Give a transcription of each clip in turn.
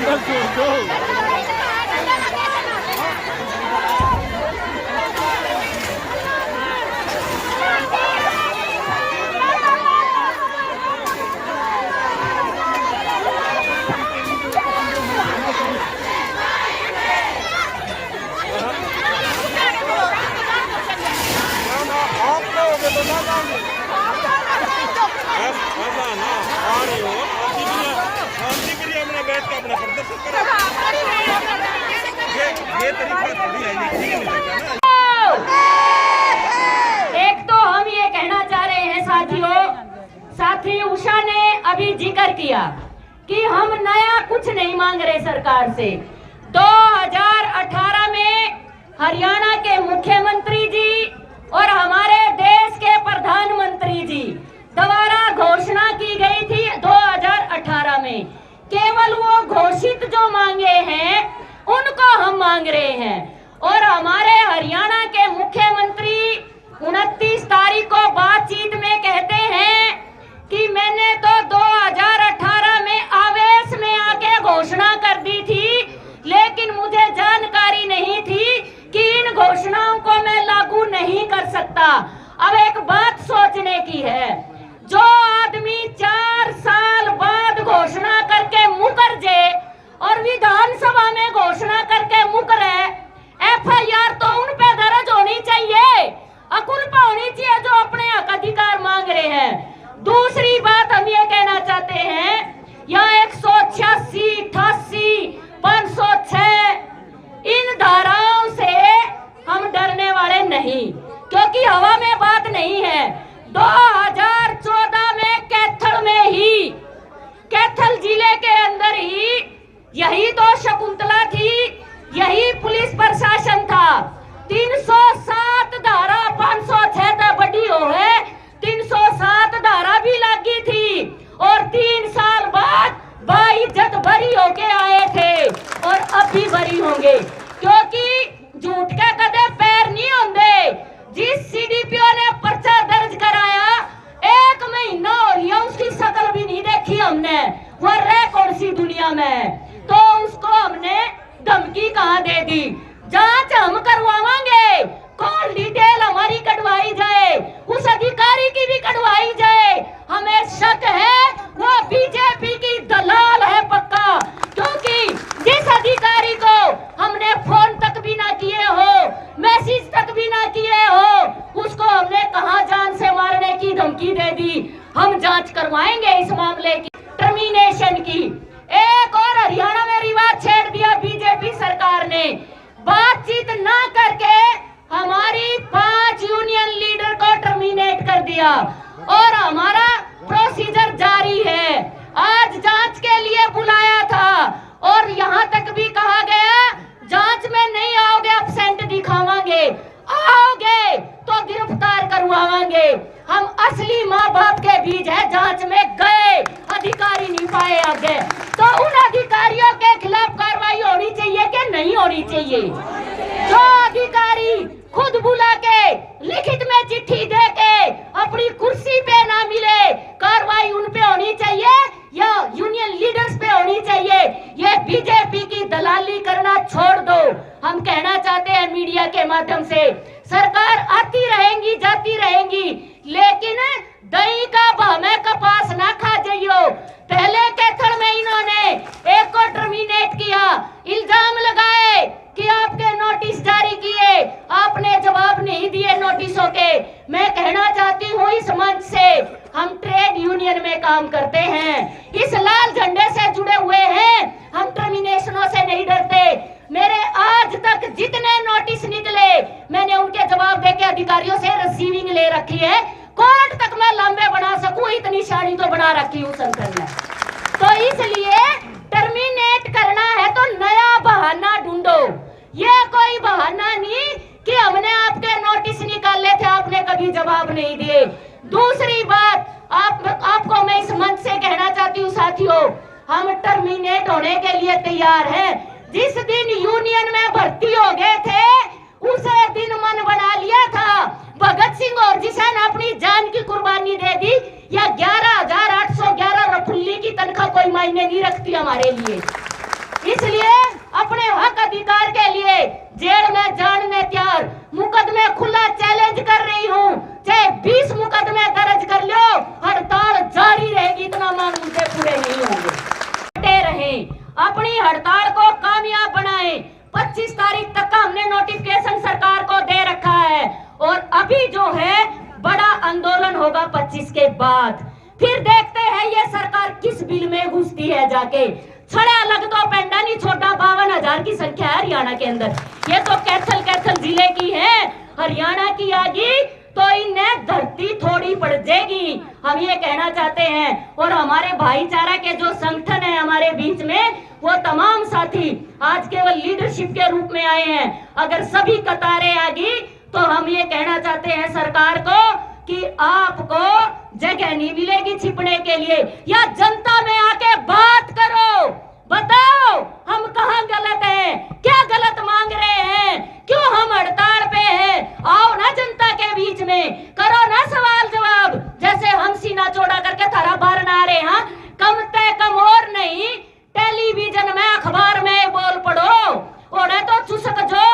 एक तो हम ये कहना चाह रहे हैं साथी उषा ने अभी जिक्र किया कि हम नया कुछ नहीं मांग रहे सरकार से। 2018 में हरियाणा के मुख्यमंत्री जी और हमारे देश के प्रधानमंत्री जी द्वारा घोषणा की गई थी 2018 में। केवल वो घोषित जो मांगे हैं उनको हम मांग रहे हैं। और हमारे हरियाणा के मुख्यमंत्री 29 तारीख को बातचीत में कहते हैं कि मैंने तो 2018 में आवेश में आके घोषणा कर दी थी, लेकिन मुझे जानकारी नहीं थी कि इन घोषणाओं को मैं लागू नहीं कर सकता। अब एक बात सोचने की है, जो आदमी 4 साल बाद घोषणा करके मुकर जाए और विधानसभा में घोषणा करके मुकरे, एफआईआर तो उन पे दर्ज होनी चाहिए, अकुल पे होनी चाहिए जो अपने हक अधिकार मांग रहे हैं। दूसरी बात हम ये कहना चाहते हैं, यहाँ 186, 88, 506 इन धाराओं से हम डरने वाले नहीं, क्योंकि हवा में बात नहीं है। 2014 में कैथल जिले के अंदर ही यही तो शकुंतला थी, यही पुलिस प्रशासन था। 307 धारा 506 बड़ी हो है, 307 धारा भी लगी थी और 3 साल बाद बाइज्जत बरी होके आए थे और अब भी बरी होंगे, क्योंकि झूठ के कदे पैर नहीं होंगे। जिस सीडीपीओ ने पर्चा दर्ज कराया 1 महीना हो लिया, उसकी शक्ल भी नहीं देखी हमने, वो रह कौन सी दुनिया में, तो उसको हमने धमकी कहाँ दे दी। जांच हम करवाएंगे, कॉल डिटेल हमारी कटवाई जाए, उस अधिकारी की भी कटवाई जाए। हमें शक है वो बीजेपी की दलाल है पक्का, क्योंकि जिस अधिकारी को हमने फोन तक भी ना किए हो, मैसेज तक भी ना किए हो, उसको हमने कहां जान से मारने की धमकी दे दी। हम जांच करवाएंगे इस मामले की, टर्मिनेशन की। एक और हरियाणा में रिवाज छेड़ दिया बीजेपी सरकार ने, बातचीत ना करके हमारी 5 यूनियन लीडर को टर्मिनेट कर दिया और हमारा प्रोसीजर जारी है। आज जांच के लिए बुलाया था और यहाँ तक भी कहा गया जांच में नहीं आओगे एब्सेंट दिखावांगे, आओगे तो गिरफ्तार करवाएंगे। हम असली माँ बाप के बीच है, जांच में गए अधिकारी नहीं पाए आगे, तो उन अधिकारियों के खिलाफ कार्रवाई होनी चाहिए कि नहीं होनी चाहिए? जो अधिकारी खुद बुला के लिखित में चिट्ठी दे के अपनी कुर्सी पे ना मिले, कार्रवाई उन पे होनी चाहिए या यूनियन लीडर्स पे होनी चाहिए? ये बीजेपी की दलाली करना छोड़ दो। हम कहना चाहते हैं मीडिया के माध्यम से, सरकार आती रहेंगी जाती रहेंगी, लेकिन दही का भाव में कपास ना खा जाइयो। पहले कैथल में इन्होंने एक को टर्मिनेट किया, इल्जाम लगाए कि आपके नोटिस जारी किए, आपने जवाब नहीं दिए नोटिसों के। मैं कहना चाहती हूँ इस मंच से, हम ट्रेड यूनियन में काम करते हैं, इस लाल झंडे से जुड़े हुए हैं, हम टर्मिनेशनों से नहीं डरते। मेरे आज तक जितने नोटिस निकले मैंने उनके जवाब देके अधिकारियों से रिसीविंग ले रखी है, कोर्ट तक मैं लंबे बना सकूं इतनी शानी तो बना रखी हूँ शंकर ने। तो इसलिए टर्मिनेट करना है तो नया बहाना ढूंढो, ये कोई बहाना नहीं कि हमने आपके नोटिस निकाले थे आपने कभी जवाब नहीं दिए। दूसरी बात आपको मैं इस मंच से कहना चाहती हूँ साथियों, हम टर्मिनेट होने के लिए तैयार हैं। जिस दिन यूनियन में भर्ती हो गए थे उसे दिन मन बना लिया था भगत सिंह और जिसे ने अपनी जान की कुर्बानी दे दी, या 11,811 रफुल्ली की तनख्वाह कोई मायने नहीं रखती हमारे लिए। इसलिए अपने हक अधिकार के लिए जेल में जाने तैयार, मुकदमे खुला चैलेंज कर रही हूँ, चाहे 20 मुकदमे दर्ज कर लो, हड़ताल जारी रहेगी, इतना मांग मुझे पूरे नहीं होंगे। रहे अपनी हड़ताल को कामयाब बनाए। 25 तारीख तक का हमने नोटिफिकेशन सरकार को दे रखा है और अभी जो है बड़ा आंदोलन होगा 25 के बाद। फिर देखते हैं ये सरकार किस बिल में घुसती है जाके। छड़ा अलग तो पेंडा नहीं छोटा, 52,000 की संख्या है हरियाणा के अंदर। ये तो कैथल जिले की है, हरियाणा की आगी तो इन्हें धरती थोड़ी पड़ जाएगी, हम ये कहना चाहते हैं। और हमारे भाईचारा के जो संगठन है हमारे बीच में, वो तमाम साथी आज केवल लीडरशिप के रूप में आए हैं। अगर सभी कतारें आगी तो हम ये कहना चाहते हैं सरकार को कि आपको जगह नहीं मिलेगी छिपने के लिए, या जनता में आके बात करो, बताओ हम कहाँ गलत हैं, क्या गलत मांग रहे हैं, क्यों हम हड़ताल पे हैं। आओ ना जनता के बीच में, करो ना सवाल जवाब, जैसे हम सीना चौड़ा करके थारा बार ना रहे हैं। कम से कम और नहीं, टेलीविजन में अखबार में बोल पड़ो, ओढ़े तो चुसक जो,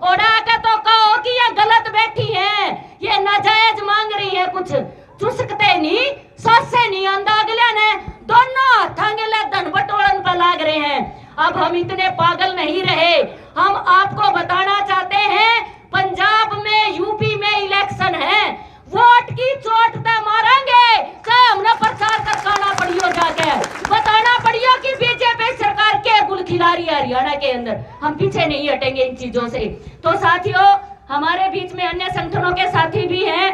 ओढ़ा के तो कहो कि ये गलत बैठी है, ये नाजायज मांग रही है कुछ। चुसकते नहीं, सासे नहीं अंदागले ने, दोनों हाथांगले धन बटोरन पर लाग रहे हैं। अब हम इतने पागल नहीं रहे, हम आपको बताना चाहते हैं पंजाब में, यूपी में इलेक्शन है, वोट की चोट तय मारेंगे, चाहे हमने प्रचार करना पड़ियो, जाके बताना पड़ियो कि बीजेपी सरकार के गुल खिला रही है हरियाणा के अंदर। हम पीछे नहीं हटेंगे इन चीजों से। तो साथियों, हमारे बीच में अन्य संगठनों के साथी भी हैं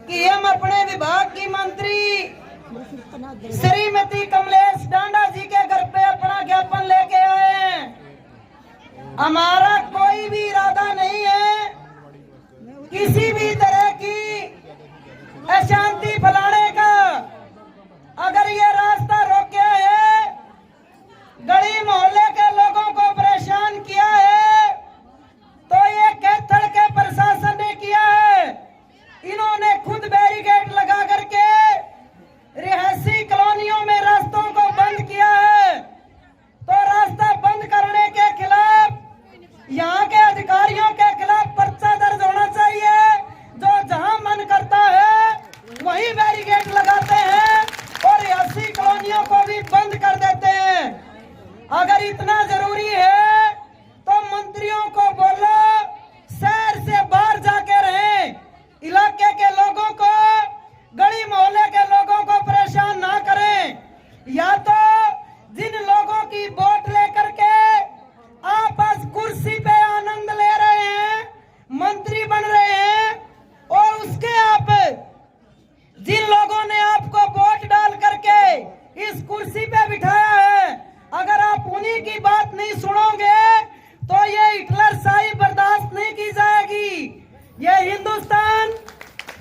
कि हम अपने विभाग की मंत्री श्रीमती कमलेश डांडा जी के घर पे अपना ज्ञापन लेके आए हैं। हमारा कोई भी इरादा नहीं है किसी भी तरह की अशांति फैलाने का। अगर ये रास्ता रोके है, गली मोहल्ले के लोगों को परेशान किया है, तो ये कैथल के प्रशासन ने किया है। इन्होंने खुद बैरिकेड लगा करके रिहायशी कॉलोनियों में रास्तों को बंद किया है। तो रास्ता बंद करने के खिलाफ, यहाँ के अधिकारियों के खिलाफ पर्चा दर्ज होना चाहिए। जो जहाँ मन करता है वहीं बैरिकेड लगाते हैं और रिहायशी कॉलोनियों को भी बंद कर देते हैं। अगर इतना जरूरी है तो मंत्रियों को बोलो शहर से बाहर जाके रहें, इलाके के लोगों को, गली मोहल्ले के लोगों को परेशान ना करें। या तो जिन लोगों की वोट लेकर के आप बस कुर्सी पे आनंद ले रहे हैं, मंत्री बन रहे हैं, और उसके आप जिन लोगों ने आपको वोट डाल करके इस कुर्सी पे बिठाया है, अगर आप उन्हीं की बात नहीं सुनोगे तो ये हिटलरशाही बर्दाश्त नहीं की जाएगी। ये हिंदुस्तान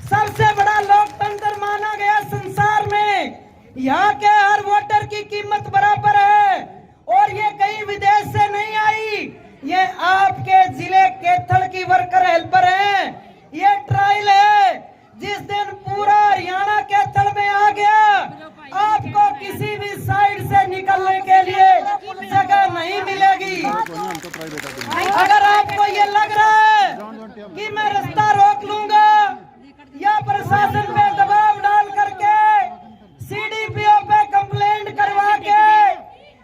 सबसे बड़ा लोकतंत्र माना गया संसार में। यहाँ के हर वोटर की कीमत बराबर है और ये कहीं विदेश से नहीं आई। ये आपके जिले कैथल की वर्कर हेल्पर है। ये ट्रायल है, जिस दिन पूरा हरियाणा कैथल में आ गया, आपको किसी भी साइड से निकलने के लिए जगह नहीं मिलेगी। अगर आपको ये लग रहा है कि मैं रास्ता रोक लूंगा या प्रशासन पे दबाव डाल करके सीडीपीओ पे कंप्लेंट करवा के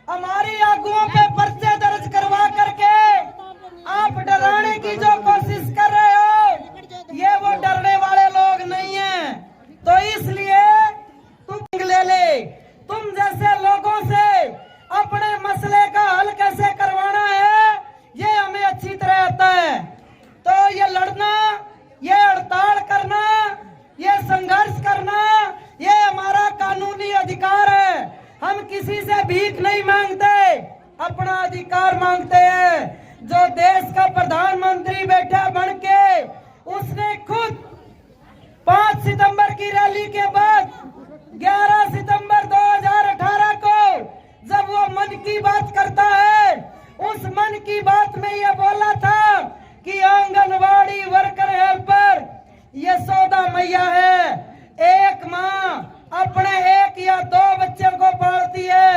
हमारी आगुओं पे पर्चे दर्ज करवा करके आप डराने की जो कोशिश कर रहे हो, ये वो डरने वाले लोग नहीं हैं। तो इसलिए तुम ले तुम जैसे लोगों से अपने मसले का हल कैसे करवाना है, ये हमें अच्छी तरह आता है। तो ये लड़ना, ये हड़ताल करना, ये संघर्ष करना, ये हमारा कानूनी अधिकार है। हम किसी से भीख नहीं मांगते, अपना अधिकार मांगते हैं। जो देश का प्रधानमंत्री बैठा बन के, उसने खुद 5 सितंबर की रैली के बाद 11 सितंबर 2018 को जब वो मन की बात करता है, उस मन की बात में ये बोला था कि आंगनवाड़ी वर्कर हेल्पर यशोदा मैया है। एक माँ अपने 1 या 2 बच्चों को पालती है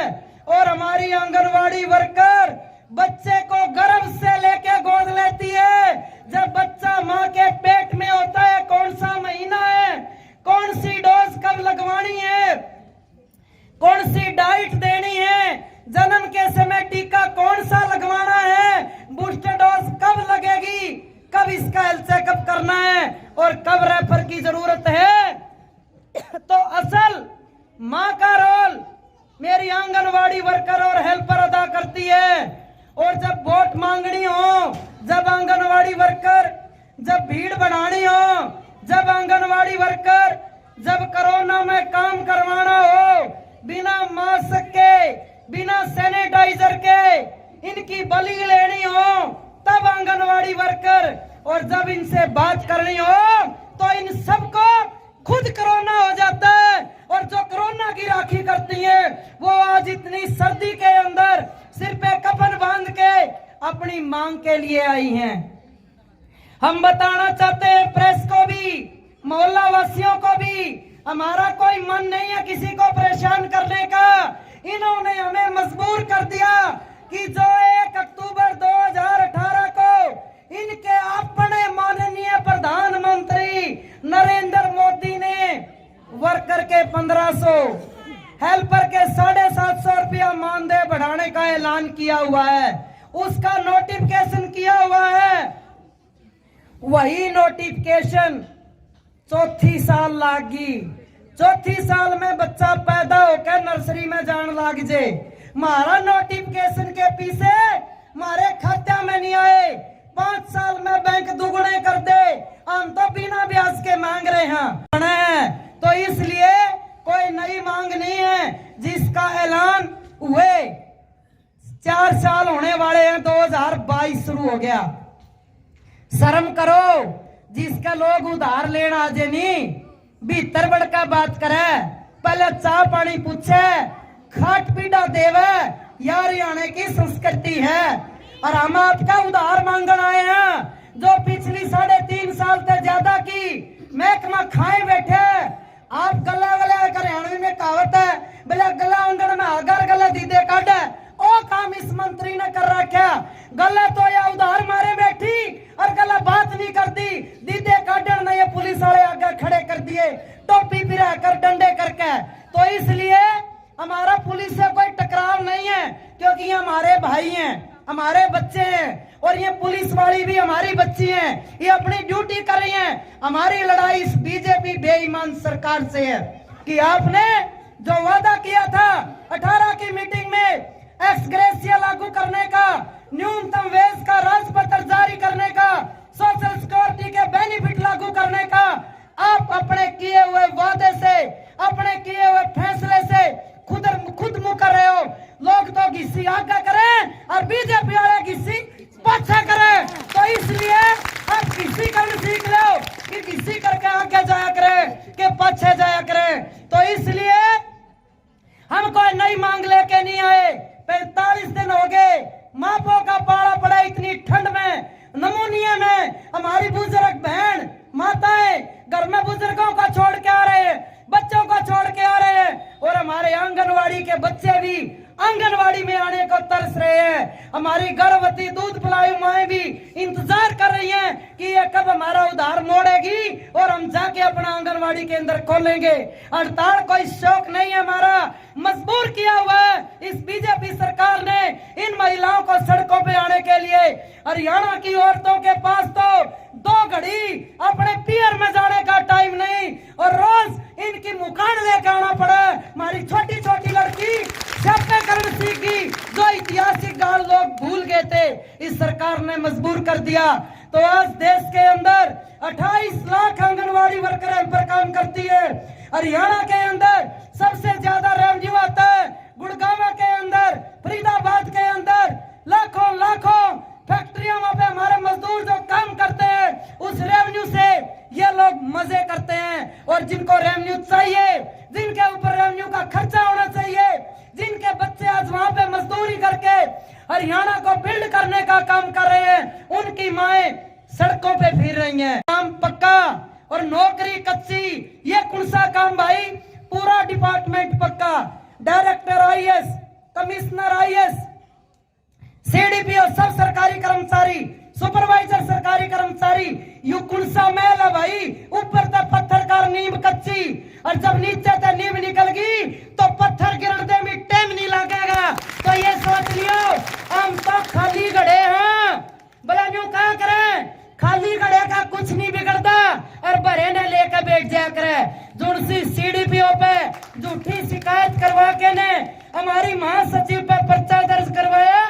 और हमारी आंगनवाड़ी आंगनवाड़ी वर्कर बच्चे को गर्भ से लेके गोद लेती है। जब बच्चा माँ के पेट में होता है, कौन सा महीना है, कौन सी डोज कब लगवानी है, कौन सी डाइट देनी है, जन्म के समय टीका कौन सा लगवाना है, बूस्टर डोज कब लगेगी, कब इसका हेल्थ चेकअप करना है और कब रेफर की जरूरत है। तो असल माँ का रोल मेरी आंगनवाड़ी वर्कर और हेल्पर अदा करती है। और जब वोट मांगनी हो, जब आंगनवाड़ी वर्कर, जब भीड़ बढ़ानी हो, जब आंगनवाड़ी वर्कर, जब कोरोना में काम करवाना हो, बिना मास्क के, बिना सैनिटाइजर के इनकी बलि लेनी हो, तब आंगनवाड़ी वर्कर, और जब इनसे बात करनी हो तो इन सबको खुद कोरोना हो जाता है। और जो कोरोना की राखी करती है वो आज इतनी सर्दी के अंदर सिर पे कफन बांध के अपनी मांग के लिए आई हैं। हम बताना चाहते हैं प्रेस को भी, मोहल्ला वासियों को भी, हमारा कोई मन नहीं है किसी को परेशान करने का। इन्होंने हमें मजबूर कर दिया कि जो 1 अक्टूबर 2018 को इनके अपने माननीय प्रधानमंत्री नरेंद्र मोदी ने वर्कर के 1500, हेल्पर के 750 रुपया मानदेय बढ़ाने का ऐलान किया हुआ है, उसका नोटिफिकेशन किया हुआ है। वही नोटिफिकेशन चौथी साल लागी, चौथी साल में बच्चा पैदा होकर नर्सरी में जान लाग जे। हमारा नोटिफिकेशन के पीछे हमारे खाते में नहीं आए, 5 साल में बैंक दुगने कर दे, हम तो बिना ब्याज के मांग रहे हैं। तो इसलिए कोई नई मांग नहीं है, जिसका ऐलान हुए 4 साल होने वाले हैं, 2022 शुरू हो गया। शर्म करो, जिसका लोग उधार लेना आजे नहीं, भीतर बड़का बात करे, पहले चाह पानी पूछे, खाट पीड़ा देवे, यार हरियाणा की संस्कृति है। और हम आपका उधार मांगन आए हैं, जो पिछली 3.5 साल से ज्यादा की महकमा खाए बैठे। आप गला गला हरियाणवी में कहावत है, बोले गला आंगन में अगर गला दीदे काटे, ओ काम इस मंत्री ने कर रखा। गला तो या उधार मारे बैठी और गला बात नहीं करती, दीदे काटन ने ये पुलिस वाले आगे खड़े कर दिए, टोपी पिरा कर डंडे करके। तो इसलिए हमारा पुलिस से कोई टकराव नहीं है, क्योंकि ये हमारे भाई हैं, हमारे बच्चे हैं, और ये पुलिस वाली भी हमारी बच्ची हैं, ये अपनी ड्यूटी कर रही हैं। हमारी लड़ाई इस बीजेपी बेईमान सरकार से है कि आपने जो वादा किया था 18 की मीटिंग में, एक्स ग्रेशिया लागू करने का, न्यूनतम वेज का राजपत्र जारी करने का, सोशल सिक्योरिटी के बेनिफिट लागू करने का, आप अपने किए हुए वादे से, अपने किए हुए फैसले से खुद मुकर रहे हो। लोग तो घिस्सी आगे करें और बीजेपी वाले घिस्सी पाछा करें। तो इसलिए आप घिस्सी करना सीख लो कि घिस्सी करके आगे जाया करें कि पाछे जाया करें। तो इसलिए हम कोई नई मांग लेके नहीं आए। 45 दिन हो गए, मापों का पाला पड़ा इतनी ठंड में, नमूनिया में। हमारी बुजुर्ग बहन माताएं घर में बुजुर्गों को छोड़ के आ रहे हैं, बच्चों को छोड़ के आ रहे हैं, और हमारे आंगनवाड़ी के बच्चे भी आंगनवाड़ी में आने को तरस रहे हैं। हमारी गर्भवती दूध पिलाऊ माएं भी इंतजार कर रही हैं कि ये कब हमारा उधार मोड़ेगी और हम जाके अपना आंगनवाड़ी के अंदर खोलेंगे। हड़ताल कोई शौक नहीं है हमारा, मजबूर किया हुआ है इस बीजेपी सरकार ने इन महिलाओं को सड़कों पे आने के लिए। हरियाणा की औरतों के पास तो 2 घड़ी अपने पियर में जाने का टाइम नहीं, और रोज इनकी मुकान लेकर आना पड़ा। हमारी छोटी छोटी लड़की छापे कर्म सीखी, जो ऐतिहासिक गाल लोग भूल गए थे, इस सरकार ने मजबूर कर दिया। तो आज देश के अंदर 28 लाख आंगनवाड़ी वर्कर हेल्पर काम करती है। हरियाणा के अंदर सबसे ज्यादा रेवेन्यू आता है गुड़गांव के अंदर, फरीदाबाद के अंदर लाखों लाखों फैक्ट्रियों पे हमारे मजदूर जो काम करते हैं, उस रेवेन्यू से ये लोग मजे करते हैं। और जिनको रेवेन्यू चाहिए, जिनके ऊपर रेवेन्यू का खर्चा होना चाहिए, जिनके बच्चे आज वहां पे मजदूरी करके हरियाणा को बिल्ड करने का काम कर रहे हैं, उनकी माएं सड़कों पे फिर रही हैं। काम पक्का और नौकरी कच्ची, ये कौन सा काम भाई? पूरा डिपार्टमेंट पक्का, director IAS, commissioner IAS, CDPO सब सरकारी कर्मचारी, सुपरवाइजर सरकारी कर्मचारी, यू कुणसा महल है भाई, ऊपर तक पत्थर का नींव कच्ची, और जब नीचे से नींव निकल गई तो पत्थर गिरने में टाइम नहीं लगेगा। तो ये सोच लियो हम तो खाली गड़े हैं, बोला यूं क्या करें, खाली गड़े का कुछ नहीं बिगड़ता और भरे ने लेकर बैठ जाया करे। जुड़सी सीडीपीओ पे झूठी शिकायत करवा के ने हमारी महासचिव पे पर्चा दर्ज करवाया।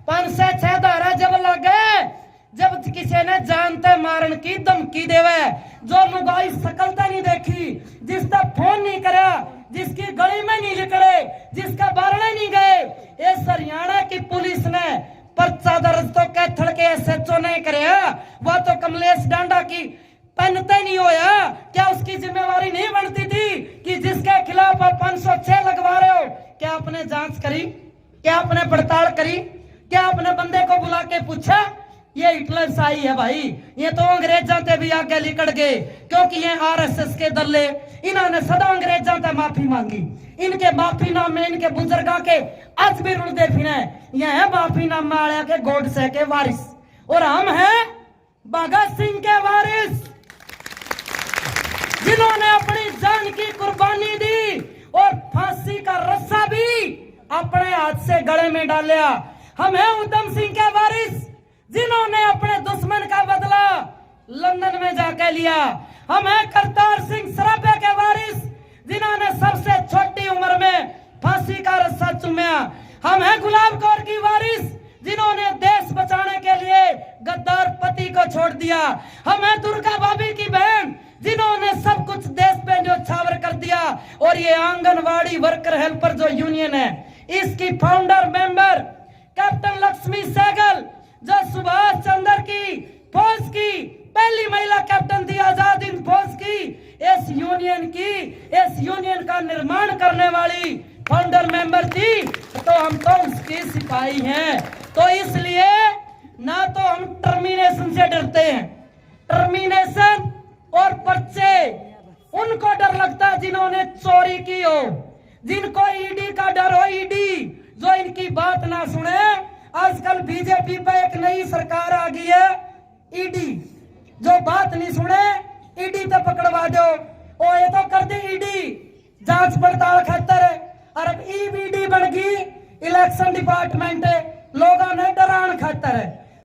506 धारा जब लगे, जब किसी ने जानते मारन की धमकी देवे, जो लुगाई सकलता नहीं देखी, जिसका फोन नहीं करा, जिसकी गली में नहीं लिखड़े, जिसका बारणे नहीं गए, इस हरियाणा की पुलिस ने पर्चा दर्ज तो कैथल के एसएचओ नहीं करे, वह तो कमलेश डांडा की पहनते नहीं होया। क्या उसकी जिम्मेवारी नहीं बनती थी कि जिसके खिलाफ आप 506 लगवा रहे हो, क्या आपने जांच करी, क्या आपने पड़ताल करी, क्या आपने बंदे को बुला के पूछा? ये हिटलर शाही है भाई, ये तो अंग्रेजों से भी आगे निकल गए, क्योंकि ये आरएसएस के दल्ले, इन्होंने सदा अंग्रेजों से माफी मांगी, इनके माफी नाम में इनके बुजुर्गों के आज भी रुलते फिरे। ये है माफी नाम वाले के गोडसे के वारिस, और हम हैं भगत सिंह के वारिस, जिन्होंने अपनी जान की कुर्बानी दी और फांसी का रस्सा भी अपने हाथ से गले में डाला। हम हैं उधम सिंह के वारिस, जिन्होंने अपने दुश्मन का बदला लंदन में जाकर लिया। हम हैं करतार सिंह सराफे के वारिस, जिन्होंने सबसे छोटी उम्र में फांसी का रस्सा चूमा। हम हैं गुलाब कौर की वारिस, जिन्होंने देश बचाने के लिए गद्दार पति को छोड़ दिया। हम हैं दुर्गा भाभी की बहन, जिन्होंने सब कुछ देश पे न्योछावर कर दिया। और ये आंगनवाड़ी वर्कर हेल्पर जो यूनियन है, इसकी founder member captain Lakshmi Sahgal, जो सुभाष चंद्र की फौज की पहली महिला कैप्टन थी, आजाद हिंद फौज की, इस यूनियन का निर्माण करने वाली फाउंडर मेंबर थी। तो हम तो उसके सिपाही हैं। तो इसलिए ना तो हम टर्मिनेशन से डरते हैं, टर्मिनेशन और पर्चे उनको डर लगता है जिन्होंने चोरी की हो, जिनको ईडी का डर हो, ईडी जो इनकी बात ना सुने। आजकल बीजेपी पे एक नई सरकार आ गई है, ईडी, जो बात नहीं सुने ईडी तो पकड़वा दो। ओ ये तो कर दी ईडी जांच पड़ताल खातर, और अब ईडी बन गई इलेक्शन डिपार्टमेंट, लोगों ने डरान खातर है।